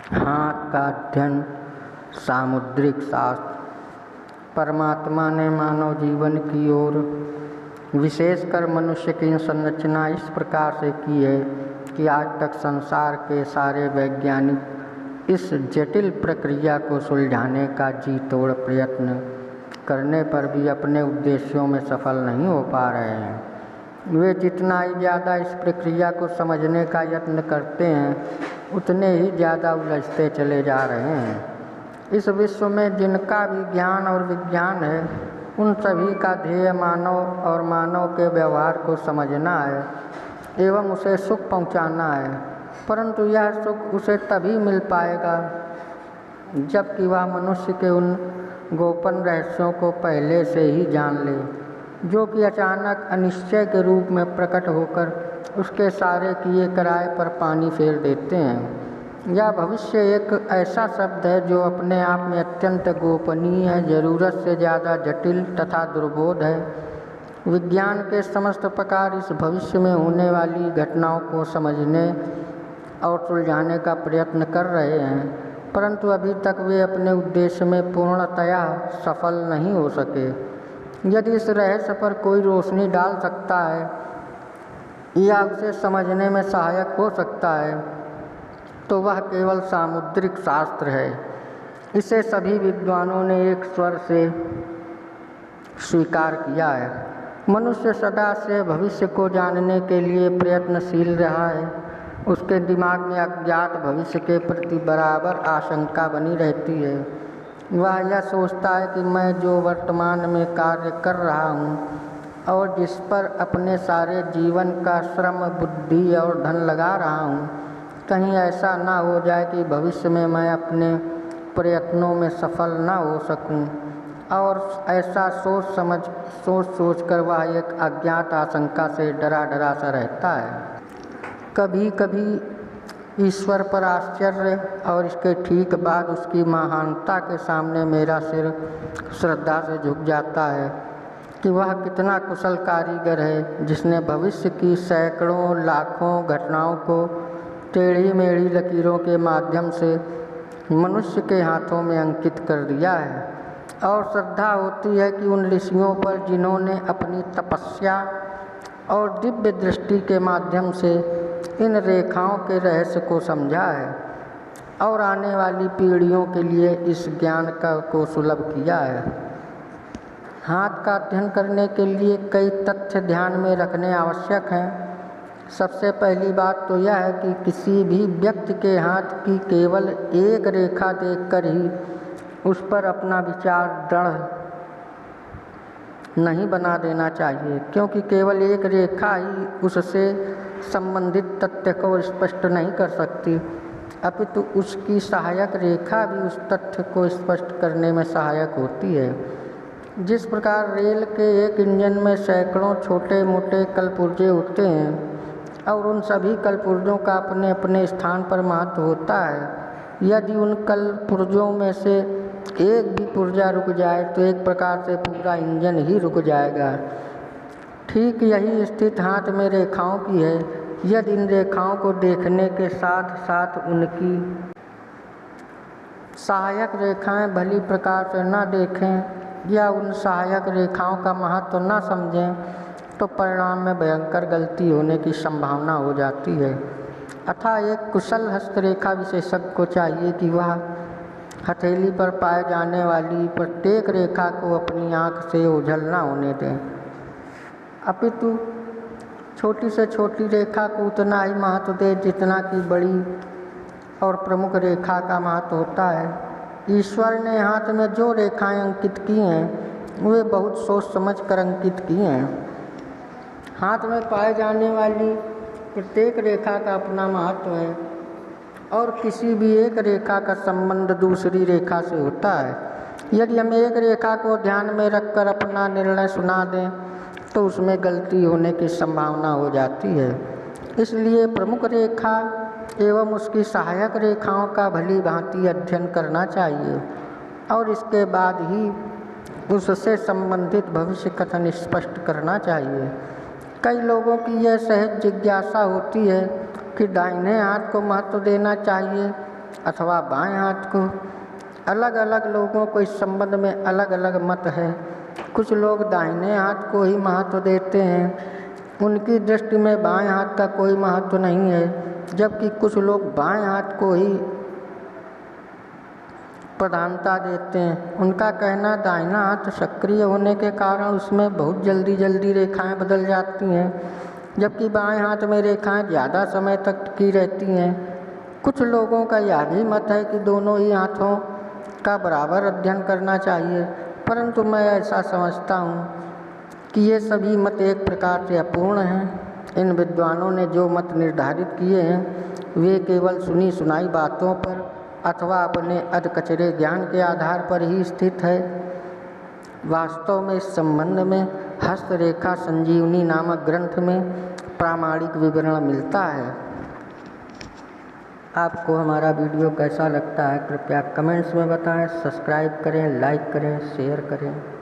हाथ का अध्ययन सामुद्रिक शास्त्र। परमात्मा ने मानव जीवन की ओर विशेषकर मनुष्य की संरचना इस प्रकार से की है कि आज तक संसार के सारे वैज्ञानिक इस जटिल प्रक्रिया को सुलझाने का जी तोड़ प्रयत्न करने पर भी अपने उद्देश्यों में सफल नहीं हो पा रहे हैं। वे जितना ही ज़्यादा इस प्रक्रिया को समझने का यत्न करते हैं उतने ही ज़्यादा उलझते चले जा रहे हैं। इस विश्व में जिनका भी ज्ञान और विज्ञान है उन सभी का ध्येय मानव और मानव के व्यवहार को समझना है एवं उसे सुख पहुंचाना है, परंतु यह सुख उसे तभी मिल पाएगा जबकि वह मनुष्य के उन गोपन रहस्यों को पहले से ही जान ले जो कि अचानक अनिश्चय के रूप में प्रकट होकर उसके सारे किए कराए पर पानी फेर देते हैं। यह भविष्य एक ऐसा शब्द है जो अपने आप में अत्यंत गोपनीय है, ज़रूरत से ज़्यादा जटिल तथा दुर्बोध है। विज्ञान के समस्त प्रकार इस भविष्य में होने वाली घटनाओं को समझने और सुलझाने का प्रयत्न कर रहे हैं, परंतु अभी तक वे अपने उद्देश्य में पूर्णतया सफल नहीं हो सके। यदि इस रहस्य पर कोई रोशनी डाल सकता है या उसे समझने में सहायक हो सकता है तो वह केवल सामुद्रिक शास्त्र है। इसे सभी विद्वानों ने एक स्वर से स्वीकार किया है। मनुष्य सदा से भविष्य को जानने के लिए प्रयत्नशील रहा है। उसके दिमाग में अज्ञात भविष्य के प्रति बराबर आशंका बनी रहती है। वह यह सोचता है कि मैं जो वर्तमान में कार्य कर रहा हूँ और जिस पर अपने सारे जीवन का श्रम, बुद्धि और धन लगा रहा हूँ, कहीं ऐसा ना हो जाए कि भविष्य में मैं अपने प्रयत्नों में सफल ना हो सकूँ। और ऐसा सोच कर वह एक अज्ञात आशंका से डरा डरा सा रहता है। कभी कभी ईश्वर पर आश्चर्य और इसके ठीक बाद उसकी महानता के सामने मेरा सिर श्रद्धा से झुक जाता है कि वह कितना कुशल कारीगर है जिसने भविष्य की सैकड़ों लाखों घटनाओं को टेढ़ी मेढ़ी लकीरों के माध्यम से मनुष्य के हाथों में अंकित कर दिया है। और श्रद्धा होती है कि उन ऋषियों पर जिन्होंने अपनी तपस्या और दिव्य दृष्टि के माध्यम से इन रेखाओं के रहस्य को समझा है और आने वाली पीढ़ियों के लिए इस ज्ञान को सुलभ किया है। हाथ का अध्ययन करने के लिए कई तथ्य ध्यान में रखने आवश्यक हैं। सबसे पहली बात तो यह है कि किसी भी व्यक्ति के हाथ की केवल एक रेखा देखकर ही उस पर अपना विचार दृढ़ नहीं बना देना चाहिए, क्योंकि केवल एक रेखा ही उससे संबंधित तथ्य को स्पष्ट नहीं कर सकती, अपितु उसकी सहायक रेखा भी उस तथ्य को स्पष्ट करने में सहायक होती है। जिस प्रकार रेल के एक इंजन में सैकड़ों छोटे मोटे कलपुर्जे होते हैं और उन सभी कलपुर्जों का अपने अपने स्थान पर महत्व होता है, यदि उन कलपुर्जों में से एक भी पुर्जा रुक जाए तो एक प्रकार से पूरा इंजन ही रुक जाएगा। ठीक यही स्थिति हाथ में रेखाओं की है। यदि इन रेखाओं को देखने के साथ साथ उनकी सहायक रेखाएं भली प्रकार से न देखें या उन सहायक रेखाओं का महत्व न समझें तो परिणाम में भयंकर गलती होने की संभावना हो जाती है। अतः एक कुशल हस्तरेखा विशेषज्ञ को चाहिए कि वह हथेली पर पाए जाने वाली प्रत्येक रेखा को अपनी आँख से ओझल न होने दें, अपितु छोटी से छोटी रेखा को उतना ही महत्व दे जितना कि बड़ी और प्रमुख रेखा का महत्व होता है। ईश्वर ने हाथ में जो रेखाएं अंकित की हैं वे बहुत सोच समझ कर अंकित की हैं। हाथ में पाए जाने वाली प्रत्येक रेखा का अपना महत्व है और किसी भी एक रेखा का संबंध दूसरी रेखा से होता है। यदि हम एक रेखा को ध्यान में रखकर अपना निर्णय सुना दें तो उसमें गलती होने की संभावना हो जाती है। इसलिए प्रमुख रेखा एवं उसकी सहायक रेखाओं का भली भांति अध्ययन करना चाहिए और इसके बाद ही उससे संबंधित भविष्य कथन स्पष्ट करना चाहिए। कई लोगों की यह सहज जिज्ञासा होती है कि दाहिने हाथ को महत्व देना चाहिए अथवा बाएं हाथ को। अलग अलग लोगों को इस संबंध में अलग अलग मत है। कुछ लोग दाहिने हाथ को ही महत्व देते हैं, उनकी दृष्टि में बाएं हाथ का कोई महत्व नहीं है, जबकि कुछ लोग बाएं हाथ को ही प्रधानता देते हैं। उनका कहना दाहिना हाथ सक्रिय होने के कारण उसमें बहुत जल्दी जल्दी रेखाएं बदल जाती हैं, जबकि बाएं हाथ में रेखाएं ज़्यादा समय तक टिकी रहती हैं। कुछ लोगों का यह भी मत है कि दोनों ही हाथों का बराबर अध्ययन करना चाहिए, परंतु मैं ऐसा समझता हूँ कि ये सभी मत एक प्रकार से अपूर्ण हैं। इन विद्वानों ने जो मत निर्धारित किए हैं वे केवल सुनी सुनाई बातों पर अथवा अपने अधकचरे ज्ञान के आधार पर ही स्थित है। वास्तव में इस संबंध में हस्तरेखा संजीवनी नामक ग्रंथ में प्रामाणिक विवरण मिलता है। आपको हमारा वीडियो कैसा लगता है कृपया कमेंट्स में बताएं। सब्सक्राइब करें, लाइक करें, शेयर करें।